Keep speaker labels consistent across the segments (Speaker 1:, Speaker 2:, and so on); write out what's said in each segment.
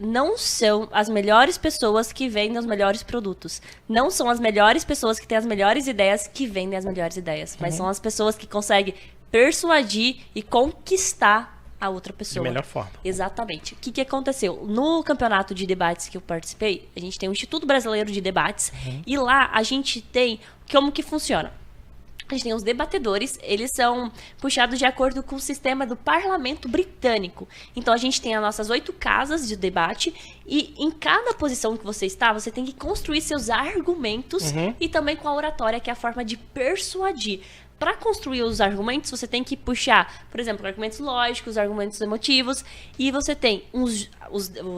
Speaker 1: não são as melhores pessoas que vendem os melhores produtos. Não são as melhores pessoas que têm as melhores ideias que vendem as melhores ideias. Mas são as pessoas que conseguem persuadir e conquistar a outra pessoa.
Speaker 2: De melhor forma.
Speaker 1: Exatamente. O que aconteceu? No campeonato de debates que eu participei, a gente tem o Instituto Brasileiro de Debates. E lá a gente tem como que funciona. A gente tem os debatedores, eles são puxados de acordo com o sistema do parlamento britânico. Então, a gente tem as nossas 8 casas de debate e em cada posição que você está, você tem que construir seus argumentos e também com a oratória, que é a forma de persuadir. Para construir os argumentos, você tem que puxar, por exemplo, argumentos lógicos, argumentos emotivos, e você tem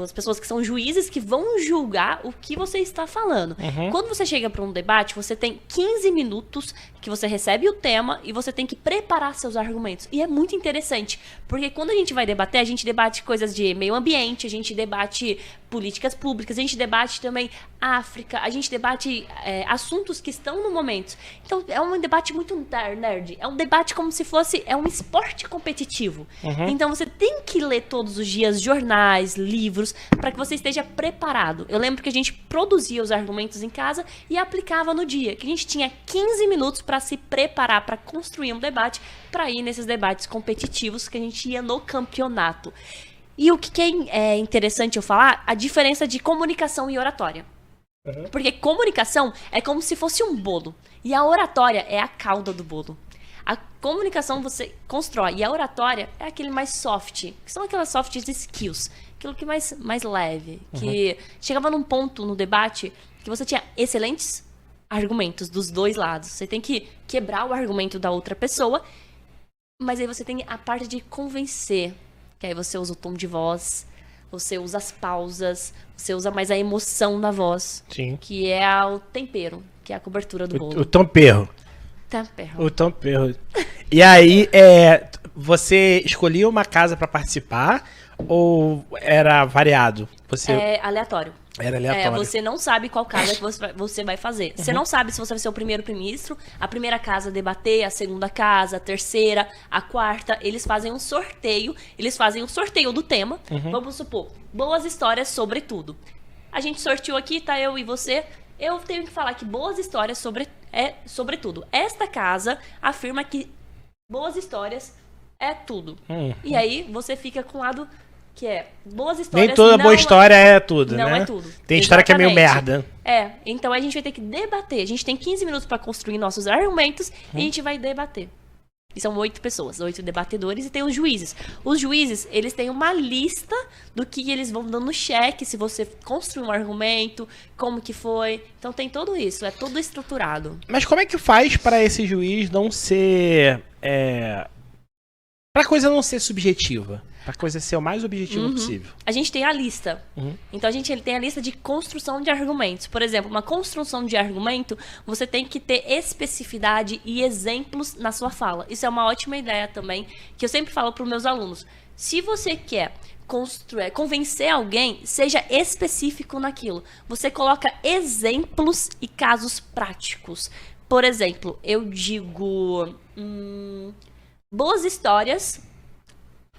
Speaker 1: as pessoas que são juízes que vão julgar o que você está falando. Quando você chega para um debate, você tem 15 minutos que você recebe o tema e você tem que preparar seus argumentos. E é muito interessante, porque quando a gente vai debater, a gente debate coisas de meio ambiente, a gente debate políticas públicas, a gente debate também África, a gente debate assuntos que estão no momento. Então, é um debate muito nerd. É um debate como se fosse um esporte competitivo. Então, você tem que ler todos os dias jornais, livros, para que você esteja preparado. Eu lembro que a gente produzia os argumentos em casa e aplicava no dia, que a gente tinha 15 minutos para se preparar, para construir um debate, para ir nesses debates competitivos que a gente ia no campeonato. E o que é interessante eu falar, a diferença de comunicação e oratória. Porque comunicação é como se fosse um bolo. E a oratória é a calda do bolo. A comunicação você constrói. E a oratória é aquele mais soft. Que são aquelas soft skills. Aquilo que é mais leve. Que chegava num ponto no debate que você tinha excelentes argumentos dos dois lados. Você tem que quebrar o argumento da outra pessoa. Mas aí você tem a parte de convencer. Que aí você usa o tom de voz. Você usa as pausas, você usa mais a emoção da voz.
Speaker 2: Sim.
Speaker 1: Que é o tempero, que é a cobertura do bolo.
Speaker 2: O tempero.
Speaker 1: Tempero.
Speaker 2: O tempero. E aí, você escolhia uma casa para participar ou era variado?
Speaker 1: É aleatório.
Speaker 2: Era aleatório.
Speaker 1: Você não sabe qual casa que você vai fazer. Você não sabe se você vai ser o primeiro-ministro, a primeira casa a debater, a segunda casa, a terceira, a quarta. Eles fazem um sorteio. Eles fazem um sorteio do tema. Vamos supor, boas histórias sobre tudo. A gente sorteou aqui, tá eu e você. Eu tenho que falar que boas histórias sobre tudo. Esta casa afirma que boas histórias é tudo. E aí você fica com o lado... que é boas histórias.
Speaker 2: Nem toda boa história é tudo,
Speaker 1: não
Speaker 2: né?
Speaker 1: Não é tudo.
Speaker 2: Tem história que é meio merda.
Speaker 1: Então a gente vai ter que debater. A gente tem 15 minutos para construir nossos argumentos e a gente vai debater. E são 8 pessoas, 8 debatedores e tem os juízes. Os juízes, eles têm uma lista do que eles vão dando cheque, se você construiu um argumento, como que foi. Então tem tudo isso, é tudo estruturado.
Speaker 2: Mas como é que faz para esse juiz não ser... pra coisa não ser subjetiva? Pra coisa ser o mais objetiva possível.
Speaker 1: A gente tem a lista. Então ele tem a lista de construção de argumentos. Por exemplo, uma construção de argumento, você tem que ter especificidade e exemplos na sua fala. Isso é uma ótima ideia também, que eu sempre falo para os meus alunos. Se você quer convencer alguém, seja específico naquilo. Você coloca exemplos e casos práticos. Por exemplo, eu digo... boas histórias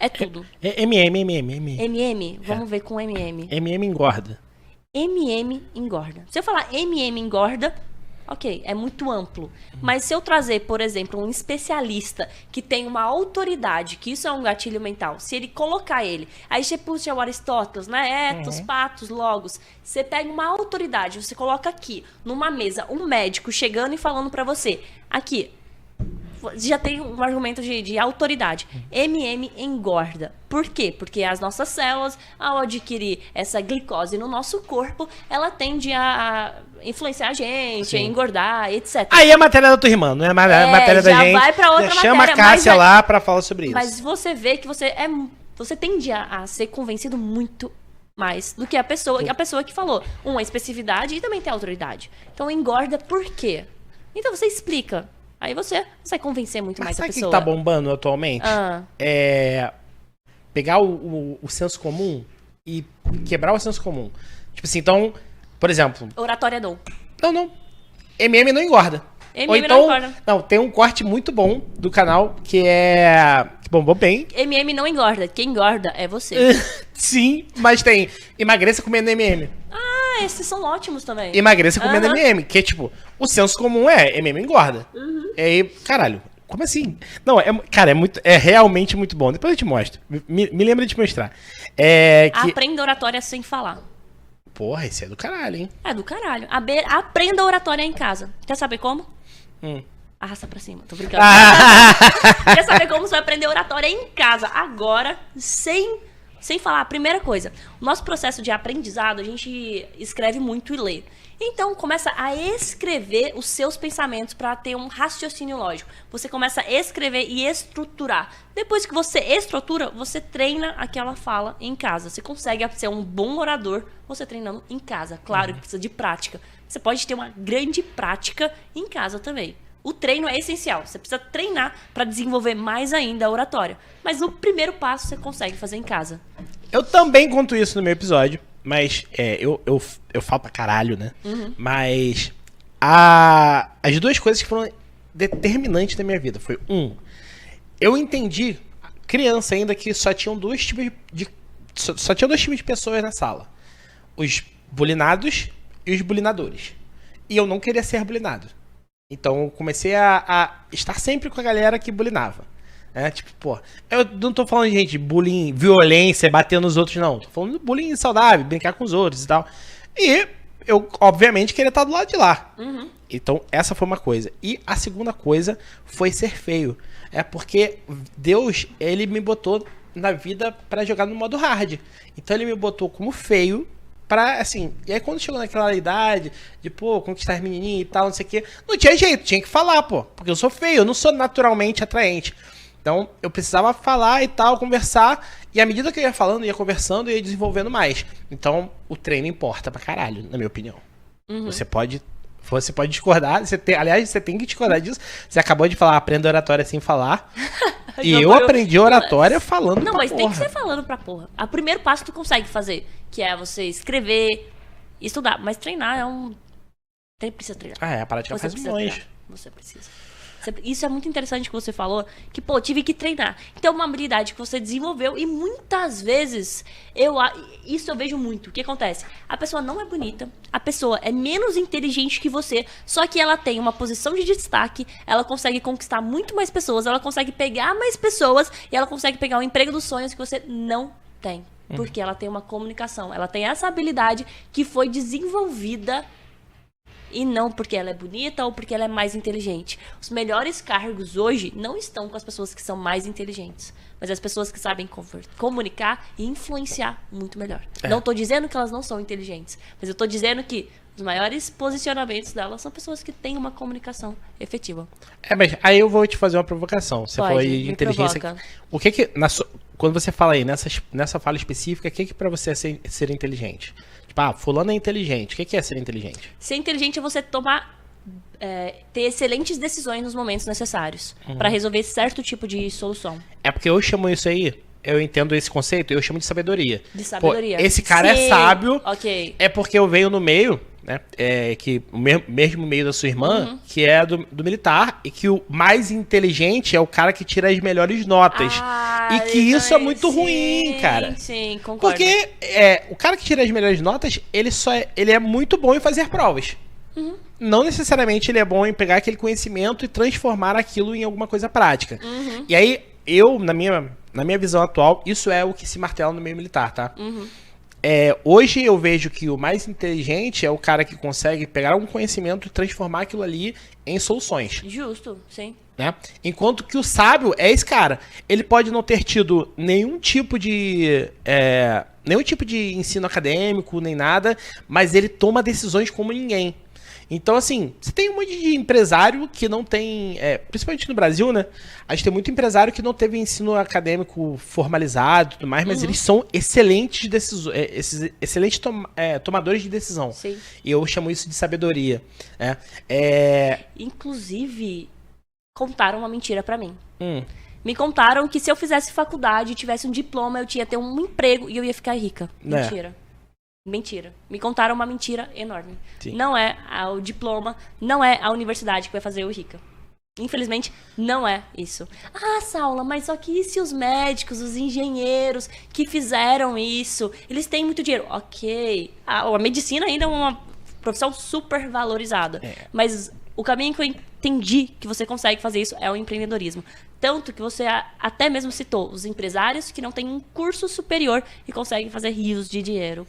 Speaker 1: é tudo. MM, vamos ver com MM.
Speaker 2: MM engorda.
Speaker 1: MM engorda. Se eu falar MM engorda, ok, é muito amplo. Mas se eu trazer, por exemplo, um especialista que tem uma autoridade, que isso é um gatilho mental, se ele colocar ele, aí você puxa o Aristóteles, né? Etos, patos, logos. Você pega uma autoridade, você coloca aqui, numa mesa, um médico chegando e falando pra você, aqui, já tem um argumento de autoridade. MM engorda. Por quê? Porque as nossas células, ao adquirir essa glicose no nosso corpo, ela tende a influenciar a gente, a engordar, etc.
Speaker 2: Aí é matéria da tua irmã, não é matéria da gente.
Speaker 1: Vai pra outra matéria.
Speaker 2: Chama a Cássia lá pra falar sobre isso.
Speaker 1: Mas você vê que você tende a ser convencido muito mais do que a pessoa que falou. Uma especificidade e também tem autoridade. Então engorda por quê? Então você explica. Aí você vai convencer muito mais a pessoa.
Speaker 2: Sabe o que tá bombando atualmente? Pegar o senso comum e quebrar o senso comum. Tipo assim, então, por exemplo...
Speaker 1: Oratória não.
Speaker 2: Não. MM não engorda.
Speaker 1: MM não engorda.
Speaker 2: Não, tem um corte muito bom do canal que é bombou bem.
Speaker 1: MM não engorda. Quem engorda é você.
Speaker 2: Sim, mas tem emagreça comendo MM.
Speaker 1: Ah, esses são ótimos também.
Speaker 2: Emagreça comendo MM, que é tipo, o senso comum é MM engorda. E aí, caralho, como assim? Não, cara, é realmente muito bom. Depois eu te mostro. Me lembra de te mostrar.
Speaker 1: Aprenda oratória sem falar.
Speaker 2: Porra, esse é do caralho, hein?
Speaker 1: É do caralho. Aprenda oratória em casa. Quer saber como? Arrasta pra cima, tô brincando. Quer saber como você vai aprender oratória em casa? Agora, sem falar. Primeira coisa, o nosso processo de aprendizado, a gente escreve muito e lê. Então, começa a escrever os seus pensamentos para ter um raciocínio lógico. Você começa a escrever e estruturar. Depois que você estrutura, você treina aquela fala em casa. Você consegue ser um bom orador você treinando em casa. Claro que precisa de prática. Você pode ter uma grande prática em casa também. O treino é essencial. Você precisa treinar para desenvolver mais ainda a oratória. Mas o primeiro passo você consegue fazer em casa.
Speaker 2: Eu também conto isso no meu episódio. Mas eu falo pra caralho, né? Mas as duas coisas que foram determinantes da minha vida foi, eu entendi, criança ainda, que só tinham dois tipos de pessoas na sala. Os bulinados e os bulinadores. E eu não queria ser bulinado. Então eu comecei a estar sempre com a galera que bulinava. Tipo, pô, eu não tô falando, gente, bullying, violência, bater nos outros, não. Tô falando de bullying saudável, brincar com os outros e tal. E eu, obviamente, queria estar do lado de lá. Então, essa foi uma coisa. E a segunda coisa foi ser feio. Porque Deus, ele me botou na vida pra jogar no modo hard. Então, ele me botou como feio pra, assim... E aí, quando chegou naquela idade de, pô, conquistar as menininhas e tal, não sei o quê, não tinha jeito, tinha que falar, pô. Porque eu sou feio, eu não sou naturalmente atraente. Então, eu precisava falar e tal, conversar. E à medida que eu ia falando, ia conversando e ia desenvolvendo mais. Então, o treino importa pra caralho, na minha opinião. Você pode discordar. Aliás, você tem que discordar disso. Você acabou de falar, aprenda oratória sem falar. E eu aprendi oratória falando pra porra.
Speaker 1: Não, mas tem que ser falando pra porra. O primeiro passo tu consegue fazer, que é você escrever, estudar. Mas treinar é um... Precisa treinar.
Speaker 2: A prática faz milhões.
Speaker 1: Você precisa. Isso é muito interessante que você falou, que, pô, tive que treinar. Então, é uma habilidade que você desenvolveu e muitas vezes, isso eu vejo muito. O que acontece? A pessoa não é bonita, a pessoa é menos inteligente que você, só que ela tem uma posição de destaque, ela consegue conquistar muito mais pessoas, ela consegue pegar mais pessoas e ela consegue pegar o emprego dos sonhos que você não tem. Porque ela tem uma comunicação, ela tem essa habilidade que foi desenvolvida e não porque ela é bonita ou porque ela é mais inteligente. Os melhores cargos hoje não estão com as pessoas que são mais inteligentes, mas as pessoas que sabem comunicar e influenciar muito melhor. Não estou dizendo que elas não são inteligentes, mas eu estou dizendo que os maiores posicionamentos delas são pessoas que têm uma comunicação efetiva.
Speaker 2: Mas aí eu vou te fazer uma provocação. Você falou aí de inteligência. O que quando você fala aí, nessa fala específica, o que pra você é ser inteligente? Tipo, fulano é inteligente. O que é ser inteligente?
Speaker 1: Ser inteligente é você ter excelentes decisões nos momentos necessários para resolver certo tipo de solução.
Speaker 2: É porque eu chamo isso aí, eu entendo esse conceito, eu chamo de sabedoria.
Speaker 1: De sabedoria.
Speaker 2: Pô, esse cara é sábio,
Speaker 1: ok.
Speaker 2: É porque eu venho no meio, né? Que o mesmo meio da sua irmã, que é do militar, e que o mais inteligente é o cara que tira as melhores notas. E que isso é muito ruim, cara.
Speaker 1: Sim, concordo.
Speaker 2: Porque o cara que tira as melhores notas, ele é muito bom em fazer provas. Não necessariamente ele é bom em pegar aquele conhecimento e transformar aquilo em alguma coisa prática. E aí, na minha visão atual, isso é o que se martela no meio militar, tá? Hoje eu vejo que o mais inteligente é o cara que consegue pegar algum conhecimento e transformar aquilo ali em soluções.
Speaker 1: Justo, sim.
Speaker 2: Né? Enquanto que o sábio é esse cara. Ele pode não ter tido nenhum tipo de ensino acadêmico, nem nada, mas ele toma decisões como ninguém. Então, assim, você tem um monte de empresário que não tem... principalmente no Brasil, né? A gente tem muito empresário que não teve ensino acadêmico formalizado e tudo mais, mas eles são excelentes excelentes tomadores de decisão.
Speaker 1: Sim.
Speaker 2: E eu chamo isso de sabedoria.
Speaker 1: Inclusive, contaram uma mentira pra mim. Me contaram que se eu fizesse faculdade, tivesse um diploma, eu ia ter um emprego e eu ia ficar rica. Mentira. Mentira. Me contaram uma mentira enorme. Sim. Não é o diploma, não é a universidade que vai fazer eu rica. Infelizmente, não é isso. Ah, Saula, mas só que e se os médicos, os engenheiros que fizeram isso, eles têm muito dinheiro? Ok. A medicina ainda é uma profissão super valorizada. Mas o caminho que eu entendi que você consegue fazer isso é o empreendedorismo. Tanto que você até mesmo citou os empresários que não têm um curso superior e conseguem fazer rios de dinheiro.